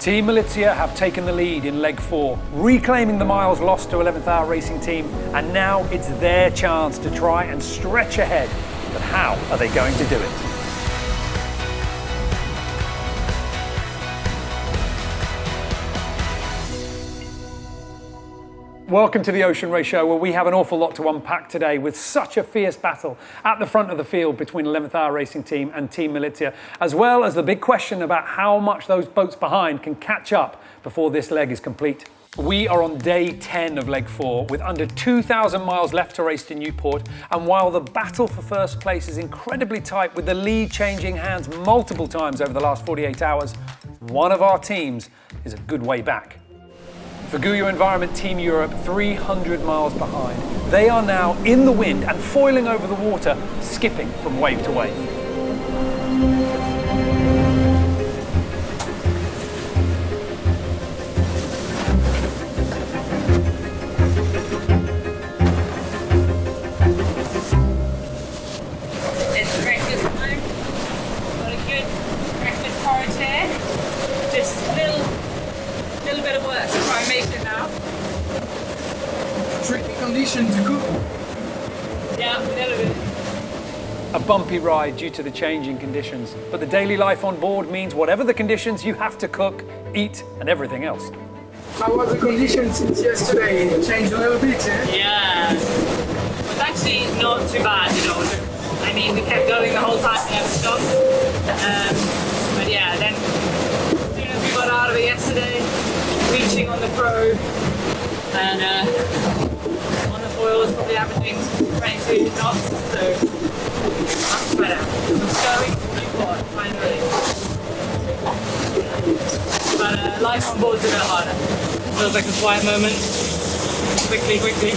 Team Malizia have taken the lead in leg 4, reclaiming the miles lost to 11th Hour Racing Team, and now it's their chance to try and stretch ahead. But how are they going to do it? Welcome to the Ocean Race Show, where we have an awful lot to unpack today with such a fierce battle at the front of the field between 11th Hour Racing Team and Team Malizia, as well as the big question about how much those boats behind can catch up before this leg is complete. We are on day 10 of leg 4 with under 2,000 miles left to race to Newport, and while the battle for first place is incredibly tight with the lead changing hands multiple times over the last 48 hours, one of our teams is a good way back. For Guyot Environment Team Europe, 300 miles behind. They are now in the wind and foiling over the water, skipping from wave to wave. It's breakfast time. Got a good breakfast porridge here. Just little bit of work to try and make it now. Tricky condition to cook. Yeah, a little bit. A bumpy ride due to the changing conditions, but the daily life on board means whatever the conditions, you have to cook, eat, and everything else. How was the condition since yesterday? It changed a little bit, eh? Yeah. It was actually not too bad, you know. I mean, we kept going the whole time, we never stopped. But yeah, then as soon as we got out of it yesterday, reaching on the pro, and on the foil was probably averaging 22 knots, so that's better. It's going Newport, finally. But life on board's a bit harder. Feels like a quiet moment. Quickly.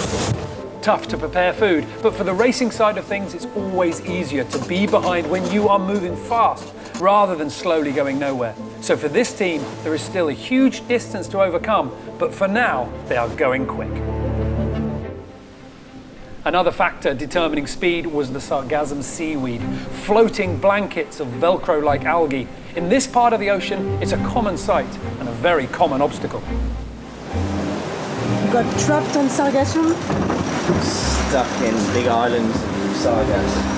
Tough to prepare food, but for the racing side of things, it's always easier to be behind when you are moving fast rather than slowly going nowhere. So for this team, there is still a huge distance to overcome, but for now, they are going quick. Another factor determining speed was the sargassum seaweed, floating blankets of Velcro-like algae. In this part of the ocean, it's a common sight and a very common obstacle. You got trapped on sargassum? Stuck in big islands of sargassum.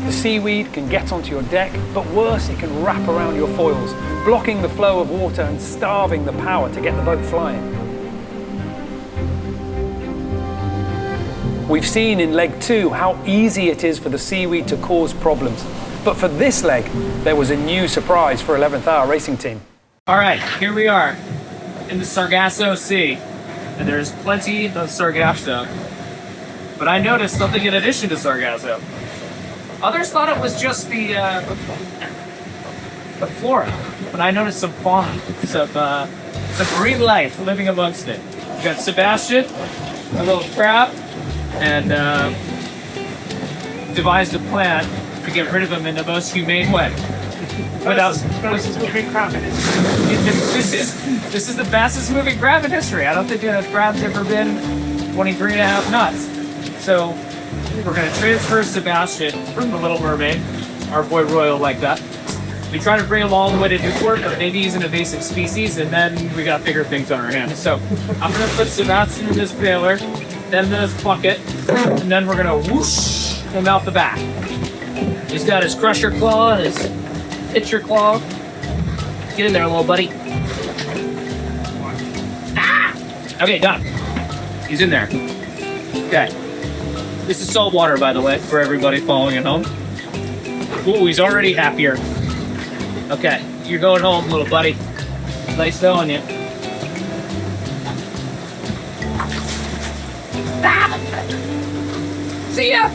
The seaweed can get onto your deck, but worse, it can wrap around your foils, blocking the flow of water and starving the power to get the boat flying. We've seen in leg 2 how easy it is for the seaweed to cause problems. But for this leg, there was a new surprise for 11th Hour Racing Team. All right, here we are in the Sargasso Sea, and there's plenty of sargasso. But I noticed something in addition to sargasso. Others thought it was just the flora, but I noticed some fauna, some marine life living amongst it. We got Sebastian, a little crab, and devised a plan to get rid of him in the most humane way. Fastest moving crab in history. This is the fastest moving crab in history. I don't think a crab's ever been 23.5 knots. So we're going to transfer Sebastian from the Little Mermaid, our boy Royal like that. We try to bring him all the way to Newport, but maybe he's an invasive species, and then we got bigger things on our hands. So I'm going to put Sebastian in this baler, then this bucket, and then we're going to whoosh him out the back. He's got his crusher claw and his pitcher claw. Get in there, little buddy. Ah! Okay, done. He's in there. Okay. This is salt water, by the way, for everybody following at home. Ooh, he's already happier. Okay, you're going home, little buddy. Nice knowing you. Ah! See ya!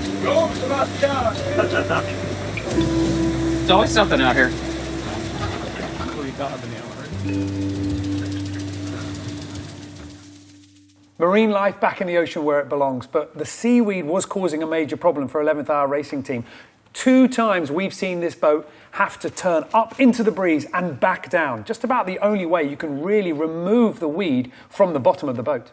There's always something out here. Marine life back in the ocean where it belongs, but the seaweed was causing a major problem for 11th Hour Racing Team. 2 times we've seen this boat have to turn up into the breeze and back down. Just about the only way you can really remove the weed from the bottom of the boat.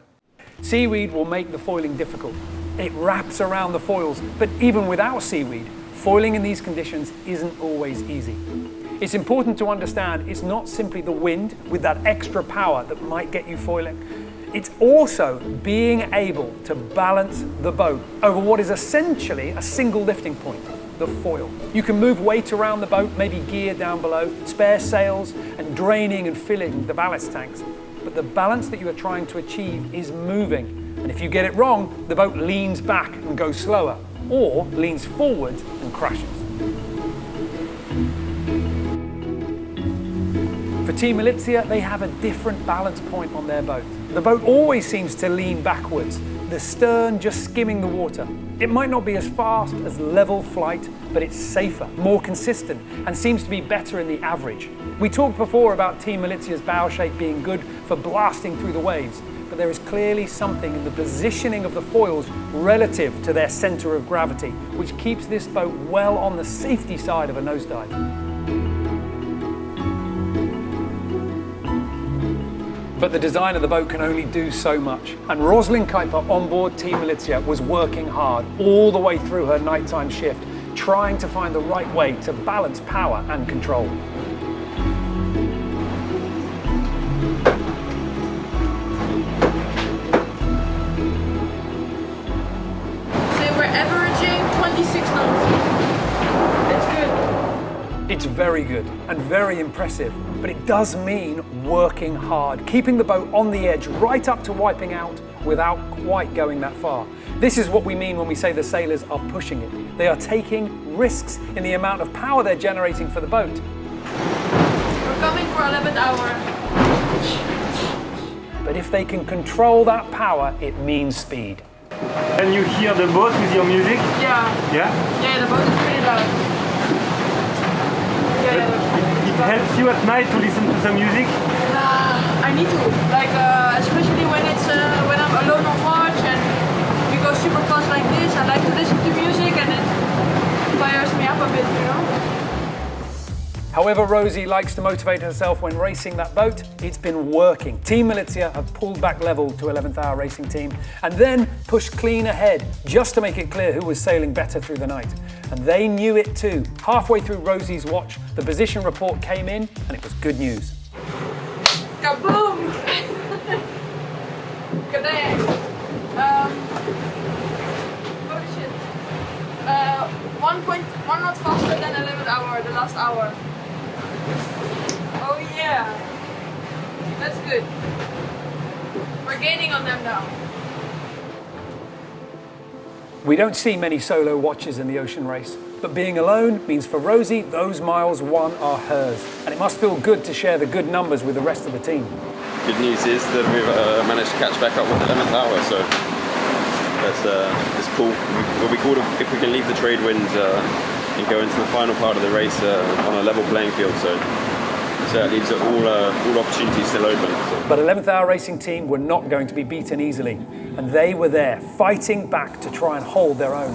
Seaweed will make the foiling difficult. It wraps around the foils, but even without seaweed, Foiling in these conditions isn't always easy. It's important to understand it's not simply the wind with that extra power that might get you foiling. It's also being able to balance the boat over what is essentially a single lifting point, the foil. You can move weight around the boat, maybe gear down below, spare sails, and draining and filling the ballast tanks. But the balance that you are trying to achieve is moving. And if you get it wrong, the boat leans back and goes slower, or leans forwards and crashes. For Team Malizia, they have a different balance point on their boat. The boat always seems to lean backwards, the stern just skimming the water. It might not be as fast as level flight, but it's safer, more consistent, and seems to be better in the average. We talked before about Team Malizia's bow shape being good for blasting through the waves, but there is clearly something in the positioning of the foils relative to their center of gravity, which keeps this boat well on the safety side of a nosedive. But the design of the boat can only do so much. And Rosalind Kuiper on board Team Malizia was working hard all the way through her nighttime shift, trying to find the right way to balance power and control. So we're averaging 26 knots. That's good. It's very good and very impressive, but it does mean working hard, keeping the boat on the edge right up to wiping out without quite going that far. This is what we mean when we say the sailors are pushing it. They are taking risks in the amount of power they're generating for the boat. We're coming for 11th hour. But if they can control that power, it means speed. And you hear the boat with your music? Yeah. Yeah? Yeah, the boat is pretty loud. It helps you at night to listen to the music? I need to, like, especially when it's when I'm alone on watch and we go super fast like this. I like to listen to music and it fires me up a bit, you know. However Rosie likes to motivate herself when racing that boat, it's been working. Team Malizia have pulled back level to 11th Hour Racing Team and then pushed clean ahead just to make it clear who was sailing better through the night. And they knew it too. Halfway through Rosie's watch, the position report came in and it was good news. Kaboom! Kadang! Holy shit. 1 knot faster than 11th hour, the last hour. Oh yeah! That's good. We're gaining on them now. We don't see many solo watches in the ocean race, but being alone means for Rosie, those miles won are hers. And it must feel good to share the good numbers with the rest of the team. Good news is that we've managed to catch back up with the 11th hour, so that's cool. We'll be cool if we can leave the trade winds and go into the final part of the race on a level playing field. So that leaves all opportunities still open. So. But 11th Hour Racing Team were not going to be beaten easily, and they were there, fighting back to try and hold their own.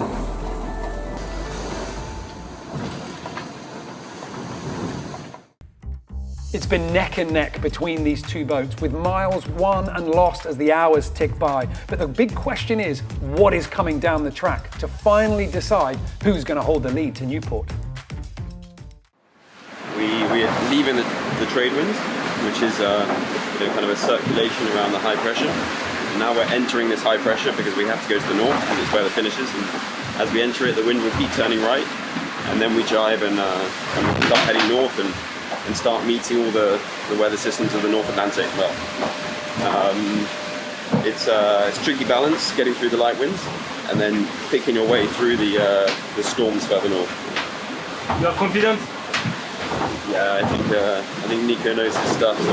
It's been neck and neck between these two boats, with miles won and lost as the hours tick by. But the big question is, what is coming down the track to finally decide who's going to hold the lead to Newport? We're leaving the trade winds, which is kind of a circulation around the high pressure. And now we're entering this high pressure because we have to go to the north, and it's where the finish is. And as we enter it, the wind will keep turning right, and then we jibe and we start heading north and start meeting all the weather systems of the North Atlantic. Well, it's tricky balance getting through the light winds and then picking your way through the storms further north. You are confident? Yeah, I think Nico knows his stuff, so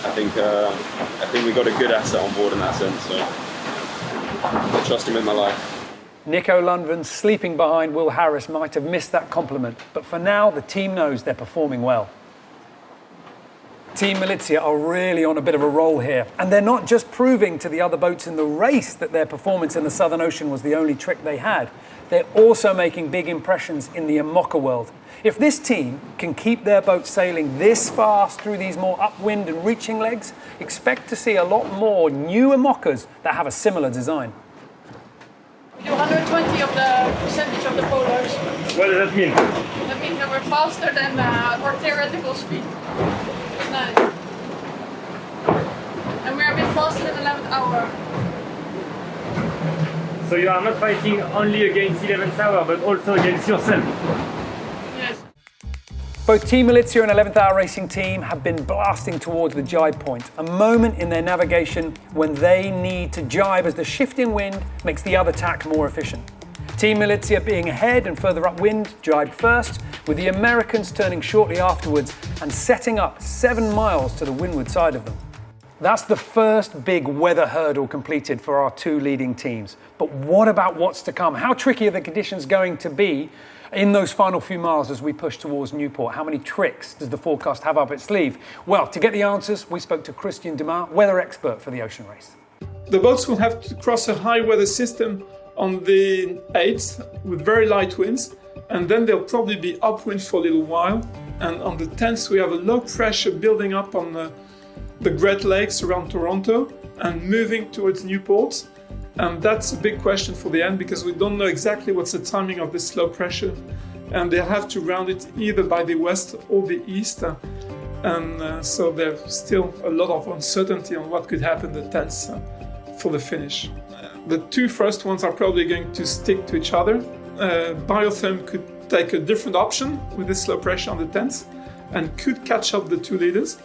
I think we got a good asset on board in that sense. So I trust him with my life. Nico Lundgren sleeping behind Will Harris might have missed that compliment, but for now the team knows they're performing well. Team Malizia are really on a bit of a roll here, and they're not just proving to the other boats in the race that their performance in the Southern Ocean was the only trick they had. They're also making big impressions in the IMOCA world. If this team can keep their boat sailing this fast through these more upwind and reaching legs, expect to see a lot more new IMOCAs that have a similar design. We do 120 of the percentage of the polars. What does that mean? That means that we're faster than our theoretical speed. It's nice. And we're a bit faster than 11th hour. So you are not fighting only against 11th hour, but also against yourself. Yes. Both Team Malizia and 11th Hour Racing Team have been blasting towards the jibe point, a moment in their navigation when they need to jibe as the shifting wind makes the other tack more efficient. Team Malizia being ahead and further upwind, jibed first, with the Americans turning shortly afterwards and setting up 7 miles to the windward side of them. That's the first big weather hurdle completed for our 2 leading teams. But what about what's to come? How tricky are the conditions going to be in those final few miles as we push towards Newport? How many tricks does the forecast have up its sleeve? Well, to get the answers, we spoke to Christian Demar, weather expert for the ocean race. The boats will have to cross a high weather system on the 8th with very light winds, and then they'll probably be upwind for a little while. And on the 10th, we have a low pressure building up on the Great Lakes around Toronto and moving towards Newport. And that's a big question for the end because we don't know exactly what's the timing of this low pressure. And they'll have to round it either by the west or the east. So there's still a lot of uncertainty on what could happen the 10th for the finish. The 2 first ones are probably going to stick to each other. Biotherm could take a different option with this low pressure on the 10th and could catch up the 2 leaders.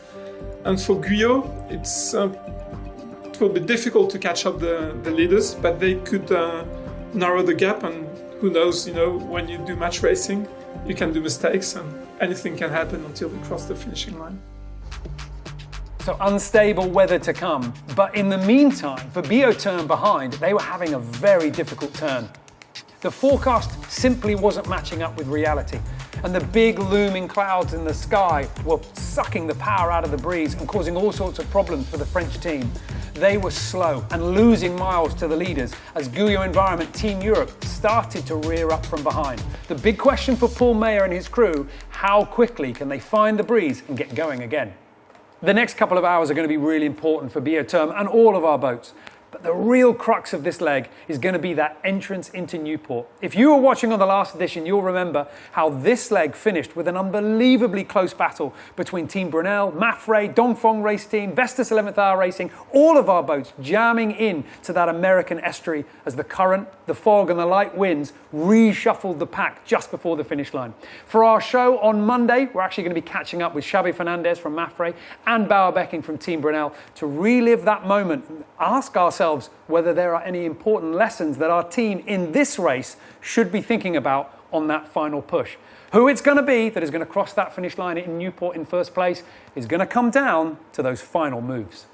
And for Guyot, it will be difficult to catch up the leaders, but they could narrow the gap. And who knows, when you do match racing, you can do mistakes and anything can happen until we cross the finishing line. So unstable weather to come. But in the meantime, for Biotherm behind, they were having a very difficult turn. The forecast simply wasn't matching up with reality. And the big looming clouds in the sky were sucking the power out of the breeze and causing all sorts of problems for the French team. They were slow and losing miles to the leaders as Guyot Environment Team Europe started to rear up from behind. The big question for Paul Mayer and his crew, how quickly can they find the breeze and get going again? The next couple of hours are going to be really important for Biotherm and all of our boats. But the real crux of this leg is going to be that entrance into Newport. If you were watching on the last edition, you'll remember how this leg finished with an unbelievably close battle between Team Brunel, Mafre, Dongfeng Race Team, Vestas 11th Hour Racing, all of our boats jamming in to that American estuary as the current, the fog and the light winds reshuffled the pack just before the finish line. For our show on Monday, we're actually going to be catching up with Xabi Fernandez from Mafre and Bauer Becking from Team Brunel to relive that moment and ask ourselves whether there are any important lessons that our team in this race should be thinking about on that final push. Who it's going to be that is going to cross that finish line in Newport in first place is going to come down to those final moves.